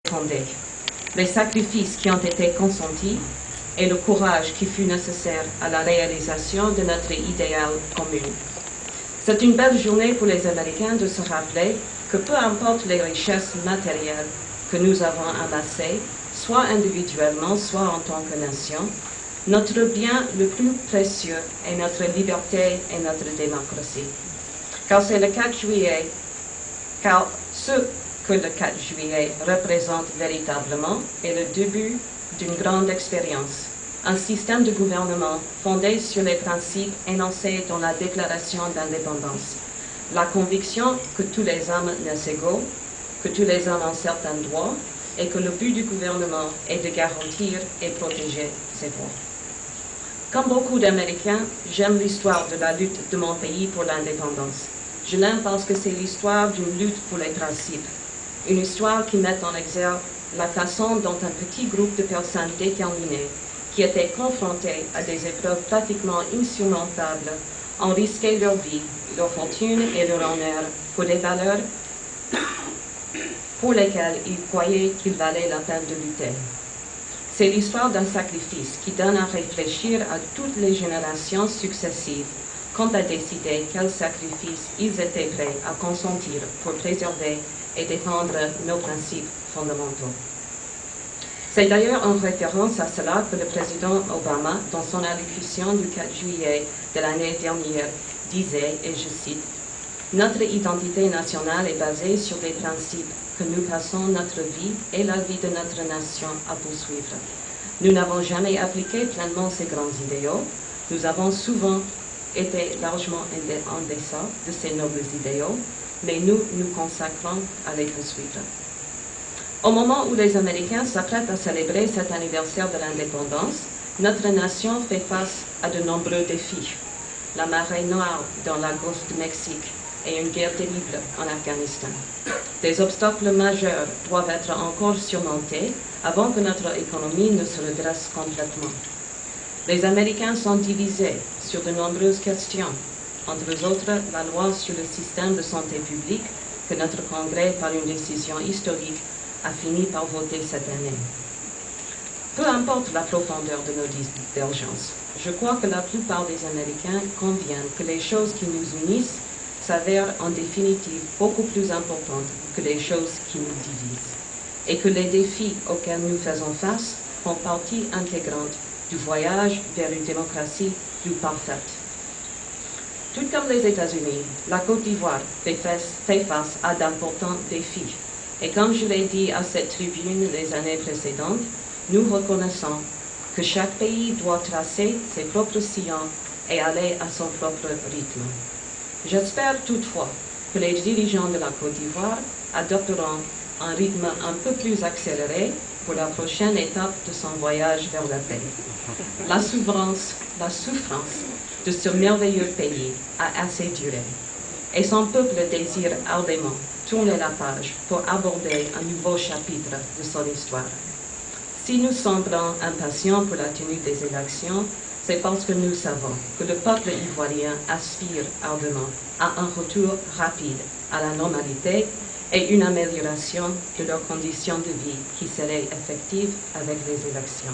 fondée, les sacrifices qui ont été consentis et le courage qui fut nécessaire à la réalisation de notre idéal commun. C'est une belle journée pour les Américains de se rappeler que peu importe les richesses matérielles que nous avons amassées, soit individuellement, soit en tant que nation, notre bien le plus précieux est notre liberté et notre démocratie. Car c'est le 4 juillet, car ce que le 4 juillet représente véritablement est le début d'une grande expérience, un système de gouvernement fondé sur les principes énoncés dans la Déclaration d'indépendance, la conviction que tous les hommes naissent égaux, que tous les hommes ont certains droits et que le but du gouvernement est de garantir et protéger ces droits. Comme beaucoup d'Américains, j'aime l'histoire de la lutte de mon pays pour l'indépendance. Je l'aime parce que c'est l'histoire d'une lutte pour les principes, une histoire qui met en exergue la façon dont un petit groupe de personnes déterminées, qui étaient confrontées à des épreuves pratiquement insurmontables, ont risqué leur vie, leur fortune et leur honneur pour des valeurs pour lesquelles ils croyaient qu'il valait la peine de lutter. C'est l'histoire d'un sacrifice qui donne à réfléchir à toutes les générations successives quant à décider quels sacrifices ils étaient prêts à consentir pour préserver et défendre nos principes fondamentaux. C'est d'ailleurs en référence à cela que le président Obama, dans son allocution du 4 juillet de l'année dernière, disait, et je cite, « Notre identité nationale est basée sur des principes que nous passons notre vie et la vie de notre nation à poursuivre. Nous n'avons jamais appliqué pleinement ces grands idéaux. Nous avons souvent été largement en deçà de ces nobles idéaux, mais nous nous consacrons à les poursuivre. » Au moment où les Américains s'apprêtent à célébrer cet anniversaire de l'indépendance, notre nation fait face à de nombreux défis. La marée noire dans la Golfe du Mexique et une guerre terrible en Afghanistan. Des obstacles majeurs doivent être encore surmontés avant que notre économie ne se redresse complètement. Les Américains sont divisés sur de nombreuses questions, entre autres la loi sur le système de santé publique que notre Congrès, par une décision historique, a fini par voter cette année. Peu importe la profondeur de nos divergences, je crois que la plupart des Américains conviennent que les choses qui nous unissent s'avèrent en définitive beaucoup plus importantes que les choses qui nous divisent, et que les défis auxquels nous faisons face font partie intégrante du voyage vers une démocratie plus parfaite. Tout comme les États-Unis, la Côte d'Ivoire fait face à d'importants défis. Et comme je l'ai dit à cette tribune les années précédentes, nous reconnaissons que chaque pays doit tracer ses propres sillons et aller à son propre rythme. J'espère toutefois que les dirigeants de la Côte d'Ivoire adopteront un rythme un peu plus accéléré pour la prochaine étape de son voyage vers la paix. La souffrance de ce merveilleux pays a assez duré, et son peuple désire ardemment tourner la page pour aborder un nouveau chapitre de son histoire. Si nous semblons impatients pour la tenue des élections, c'est parce que nous savons que le peuple ivoirien aspire ardemment à un retour rapide à la normalité et une amélioration de leurs conditions de vie qui seraient effectives avec les élections.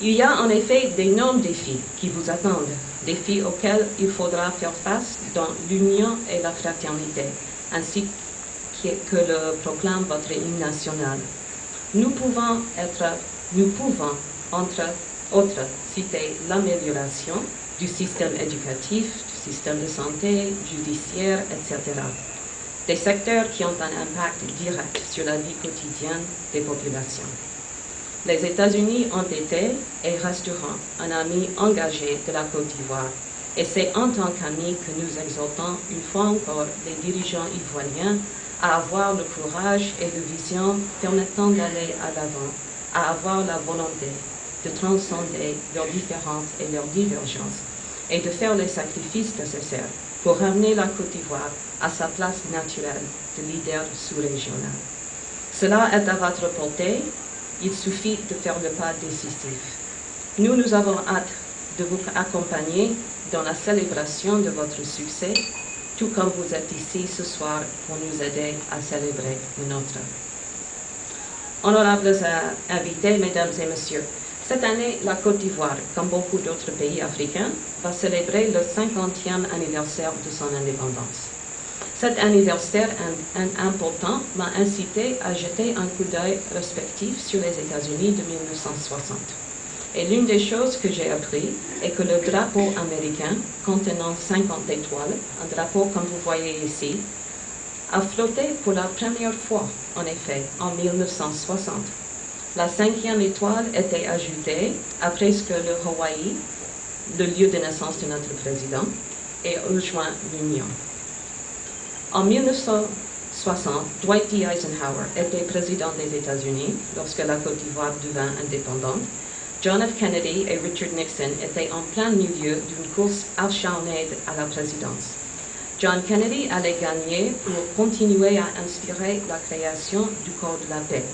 Il y a en effet d'énormes défis qui vous attendent, défis auxquels il faudra faire face dans l'union et la fraternité, ainsi que le proclame votre hymne national. Nous pouvons, entre autres, citer l'amélioration du système éducatif, du système de santé, judiciaire, etc. Des secteurs qui ont un impact direct sur la vie quotidienne des populations. Les États-Unis ont été et resteront un ami engagé de la Côte d'Ivoire, et c'est en tant qu'amis que nous exhortons une fois encore les dirigeants ivoiriens à avoir le courage et la vision permettant d'aller à l'avant, à avoir la volonté de transcender leurs différences et leurs divergences, et de faire les sacrifices nécessaires pour ramener la Côte d'Ivoire à sa place naturelle de leader sous-régional. Cela est à votre portée, il suffit de faire le pas décisif. Nous avons hâte de vous accompagner dans la célébration de votre succès, tout comme vous êtes ici ce soir pour nous aider à célébrer le nôtre. Honorables invités, mesdames et messieurs, cette année, la Côte d'Ivoire, comme beaucoup d'autres pays africains, va célébrer le 50e anniversaire de son indépendance. Cet anniversaire important m'a incité à jeter un coup d'œil respectif sur les États-Unis de 1960. Et l'une des choses que j'ai appris est que le drapeau américain, contenant 50 étoiles, un drapeau comme vous voyez ici, a flotté pour la première fois, en effet, en 1960. La 5e étoile était ajoutée après que le Hawaï, le lieu de naissance de notre président, ait rejoint l'Union. En 1960, Dwight D. Eisenhower était président des États-Unis lorsque la Côte d'Ivoire devint indépendante. John F. Kennedy et Richard Nixon étaient en plein milieu d'une course acharnée à la présidence. John Kennedy allait gagner pour continuer à inspirer la création du Corps de la paix,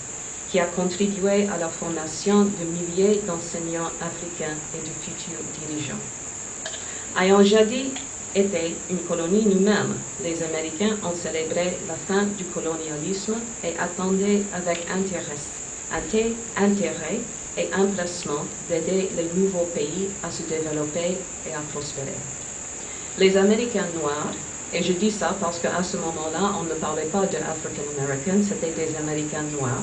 qui a contribué à la formation de milliers d'enseignants africains et de futurs dirigeants. Ayant jadis été une colonie nous-mêmes, les Américains ont célébré la fin du colonialisme et attendaient avec intérêt et empressement d'aider les nouveaux pays à se développer et à prospérer. Les Américains noirs, et je dis ça parce qu'à ce moment-là, on ne parlait pas de African Americans, c'était des Américains noirs,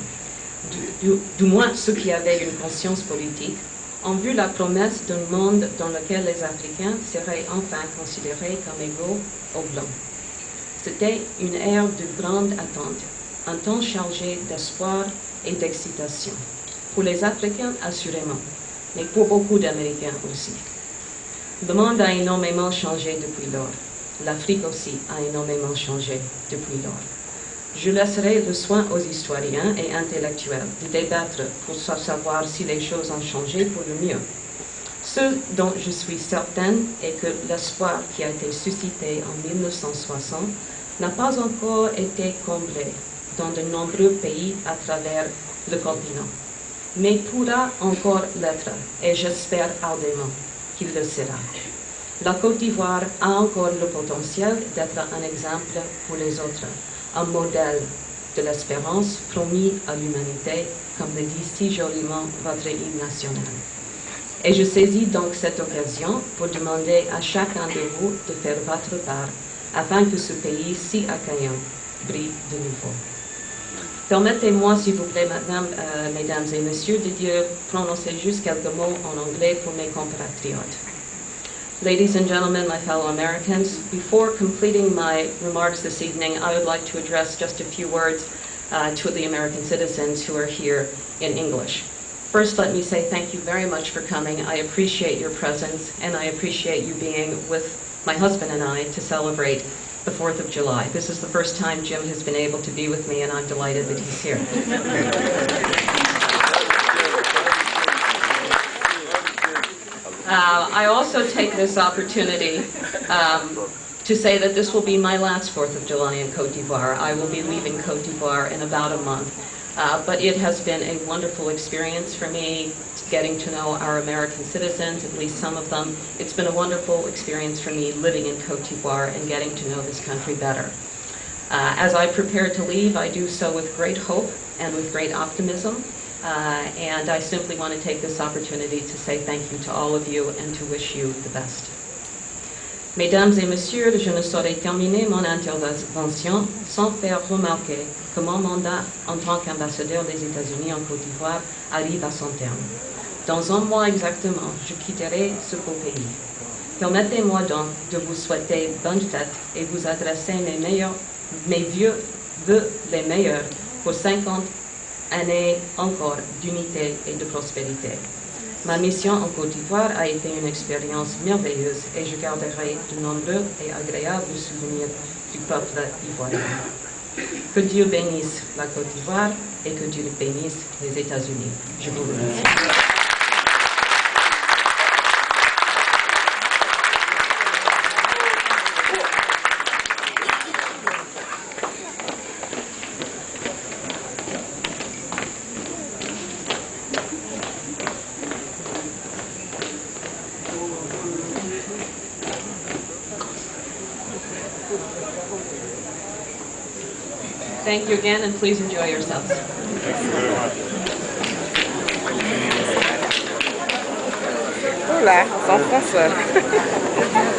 du moins ceux qui avaient une conscience politique, ont vu la promesse d'un monde dans lequel les Africains seraient enfin considérés comme égaux aux Blancs. C'était une ère de grande attente, un temps chargé d'espoir et d'excitation. Pour les Africains, assurément, mais pour beaucoup d'Américains aussi. Le monde a énormément changé depuis lors. L'Afrique aussi a énormément changé depuis lors. Je laisserai le soin aux historiens et intellectuels de débattre pour savoir si les choses ont changé pour le mieux. Ce dont je suis certaine est que l'espoir qui a été suscité en 1960 n'a pas encore été comblé dans de nombreux pays à travers le continent, mais pourra encore l'être, et j'espère ardemment qu'il le sera. La Côte d'Ivoire a encore le potentiel d'être un exemple pour les autres, un modèle de l'espérance promis à l'humanité, comme le dit si joliment votre hymne national. Et je saisis donc cette occasion pour demander à chacun de vous de faire votre part, afin que ce pays si accueillant brille de nouveau. Permettez-moi, s'il vous plaît, mesdames et messieurs, de prononcer juste quelques mots en anglais pour mes compatriotes. Ladies and gentlemen, my fellow Americans, before completing my remarks this evening, I would like to address just a few words to the American citizens who are here in English. First, let me say thank you very much for coming. I appreciate your presence, and I appreciate you being with my husband and I to celebrate the 4th of July. This is the first time Jim has been able to be with me, and I'm delighted that he's here. I also take this opportunity to say that this will be my last 4th of July in Côte d'Ivoire. I will be leaving Côte d'Ivoire in about a month. But it has been a wonderful experience for me getting to know our American citizens, at least some of them. It's been a wonderful experience for me living in Côte d'Ivoire and getting to know this country better. As I prepare to leave, I do so with great hope and with great optimism. And I simply want to take this opportunity to say thank you to all of you and to wish you the best. Mesdames et messieurs, je ne saurais terminer mon intervention sans faire remarquer que mon mandat en tant qu'ambassadeur des États-Unis en Côte d'Ivoire arrive à son terme. Dans un mois exactement, je quitterai ce beau pays. Permettez-moi donc de vous souhaiter bonne fête et vous adresser mes vœux les meilleurs pour 50 années encore d'unité et de prospérité. Ma mission en Côte d'Ivoire a été une expérience merveilleuse et je garderai de nombreux et agréables souvenirs du peuple ivoirien. Que Dieu bénisse la Côte d'Ivoire et que Dieu bénisse les États-Unis. Je vous remercie. Thank you again, and please enjoy yourselves. Oula, on s'enfonce.